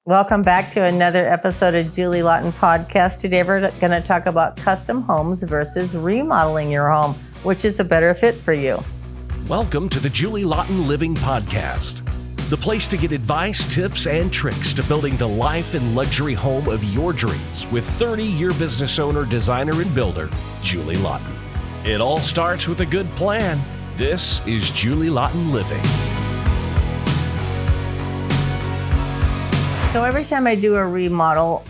Welcome back to another episode of Julie Laughton Podcast. Today we're going to talk about custom homes versus remodeling your home. Which is a better fit for you? Welcome to the Julie Laughton Living Podcast, the place to get advice, tips, and tricks to building the life and luxury home of your dreams with 30-year business owner, designer, and builder, Julie Laughton. It all starts with a good plan. This is Julie Laughton Living. So every time I do a remodel,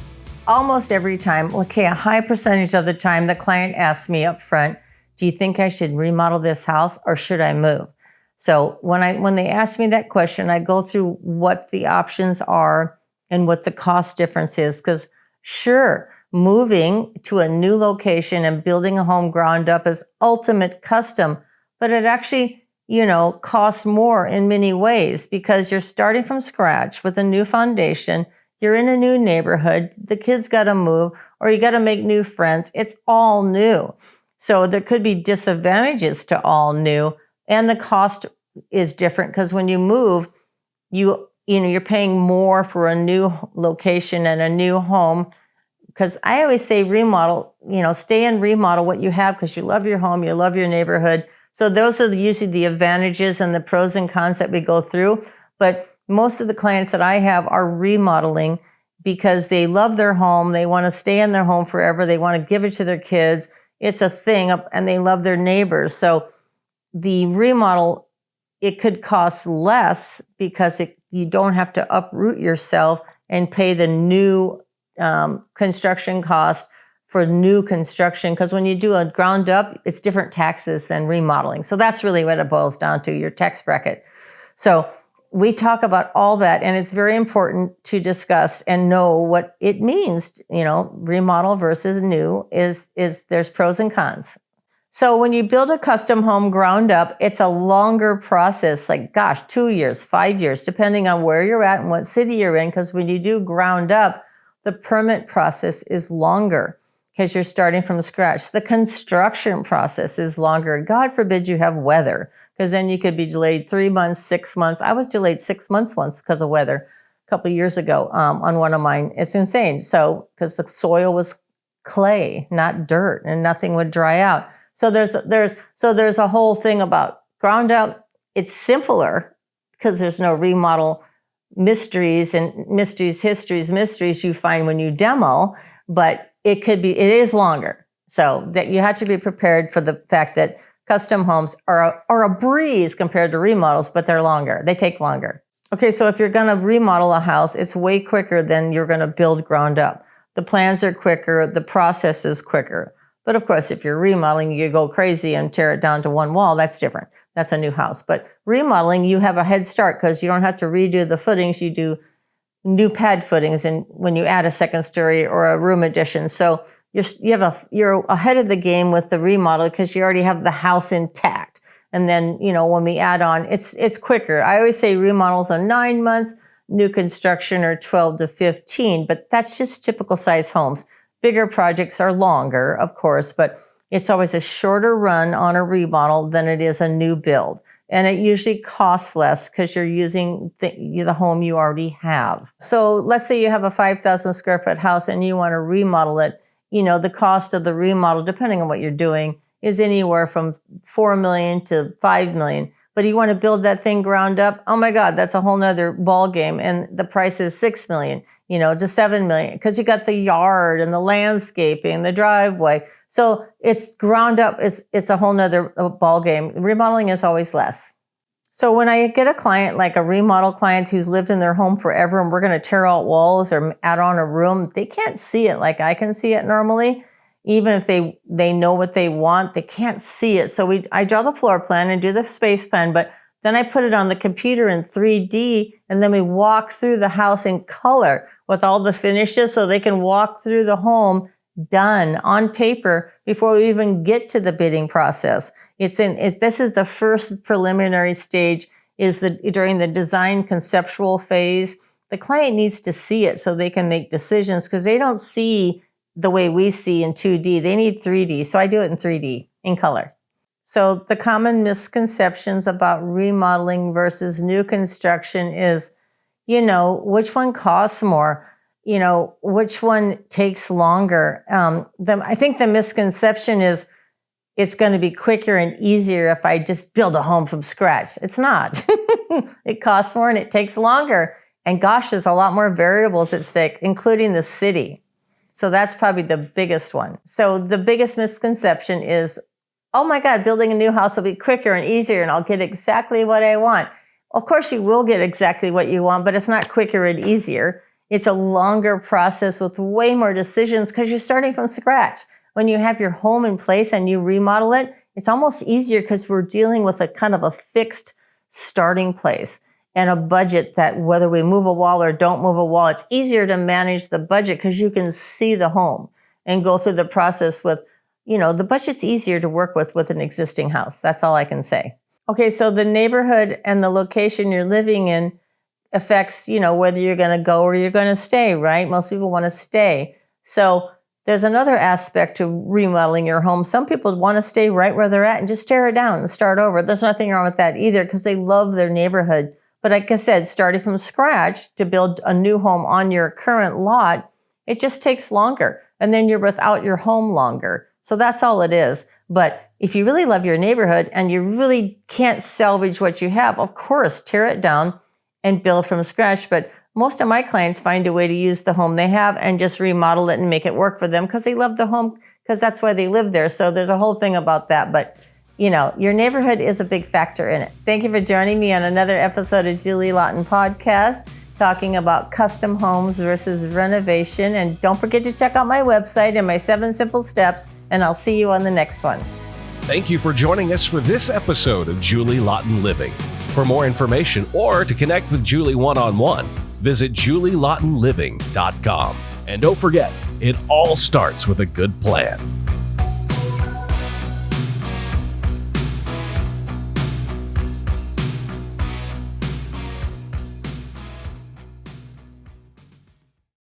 almost every time, a high percentage of the time, the client asks me up front, do you think I should remodel this house or should I move? So when they ask me that question, I go through what the options are and what the cost difference is. Because sure, moving to a new location and building a home ground up is ultimate custom, but it actually costs more in many ways because you're starting from scratch with a new foundation. You're in a new neighborhood. The kids got to move or you got to make new friends. It's all new. So there could be disadvantages to all new, and the cost is different because when you move, you're paying more for a new location and a new home. Because I always say remodel, stay and remodel what you have because you love your home, you love your neighborhood. So those are usually the advantages and the pros and cons that we go through. But most of the clients that I have are remodeling because they love their home. They want to stay in their home forever. They want to give it to their kids. It's a thing, and they love their neighbors. So the remodel, it could cost less because you don't have to uproot yourself and pay the new construction cost for new construction, because when you do a ground up, it's different taxes than remodeling. So that's really what it boils down to, your tax bracket. So we talk about all that, and it's very important to discuss and know what it means. Remodel versus new is there's pros and cons. So when you build a custom home ground up, it's a longer process, 2 years, 5 years, depending on where you're at and what city you're in, because when you do ground up, the permit process is longer because you're starting from scratch. The construction process is longer. God forbid you have weather, because then you could be delayed 3 months, 6 months. I was delayed 6 months once because of weather a couple of years ago on one of mine. It's insane. So because the soil was clay, not dirt, and nothing would dry out. So there's a whole thing about ground up. It's simpler because there's no remodel mysteries you find when you demo, but it is longer. So that you have to be prepared for the fact that custom homes are a breeze compared to remodels, but they're longer. They take longer. Okay, so if you're going to remodel a house, it's way quicker than you're going to build ground up. The plans are quicker. The process is quicker. But of course, if you're remodeling, you go crazy and tear it down to one wall. That's different. That's a new house. But remodeling, you have a head start because you don't have to redo the footings. You do new pad footings, and when you add a second story or a room addition. So you're ahead of the game with the remodel because you already have the house intact. And then, when we add on, it's quicker. I always say remodels are 9 months, new construction are 12 to 15, but that's just typical size homes. Bigger projects are longer, of course, but it's always a shorter run on a remodel than it is a new build. And it usually costs less because you're using the home you already have. So let's say you have a 5,000 square foot house and you want to remodel it. The cost of the remodel, depending on what you're doing, is anywhere from $4 million to $5 million. But you want to build that thing ground up, oh my God, that's a whole nother ball game. And the price is $6 million, to $7 million, because you got the yard and the landscaping, the driveway. So it's ground up. It's a whole nother ball game. Remodeling is always less. So when I get a client, like a remodel client who's lived in their home forever, and we're going to tear out walls or add on a room, they can't see it like I can see it normally. Even if they know what they want, they can't see it. So I draw the floor plan and do the space plan, but then I put it on the computer in 3D, and then we walk through the house in color with all the finishes so they can walk through the home done on paper before we even get to the bidding process. This is the first preliminary stage, during the design conceptual phase. The client needs to see it so they can make decisions, because they don't see the way we see in 2D. They need 3D. So I do it in 3D in color. So the common misconceptions about remodeling versus new construction is, which one costs more, which one takes longer. I think the misconception is it's going to be quicker and easier if I just build a home from scratch. It's not. It costs more and it takes longer. And gosh, there's a lot more variables at stake, including the city. So that's probably the biggest one. So the biggest misconception is, oh my God, building a new house will be quicker and easier and I'll get exactly what I want. Of course, you will get exactly what you want, but it's not quicker and easier. It's a longer process with way more decisions because you're starting from scratch. When you have your home in place and you remodel it, it's almost easier because we're dealing with a kind of a fixed starting place and a budget that whether we move a wall or don't move a wall, it's easier to manage the budget because you can see the home and go through the process with, the budget's easier to work with an existing house. That's all I can say. Okay, so the neighborhood and the location you're living in affects, whether you're going to go or you're going to stay, right? Most people want to stay. So there's another aspect to remodeling your home. Some people want to stay right where they're at and just tear it down and start over. There's nothing wrong with that either because they love their neighborhood. But like I said, starting from scratch to build a new home on your current lot, it just takes longer. And then you're without your home longer. So that's all it is. But if you really love your neighborhood and you really can't salvage what you have, of course, tear it down and build from scratch. But most of my clients find a way to use the home they have and just remodel it and make it work for them because they love the home because that's why they live there. So there's a whole thing about that. But, your neighborhood is a big factor in it. Thank you for joining me on another episode of Julie Laughton Podcast, talking about custom homes versus renovation. And don't forget to check out my website and my 7 simple steps, and I'll see you on the next one. Thank you for joining us for this episode of Julie Laughton Living. For more information or to connect with Julie one-on-one, visit julielaughtonliving.com. And don't forget, it all starts with a good plan.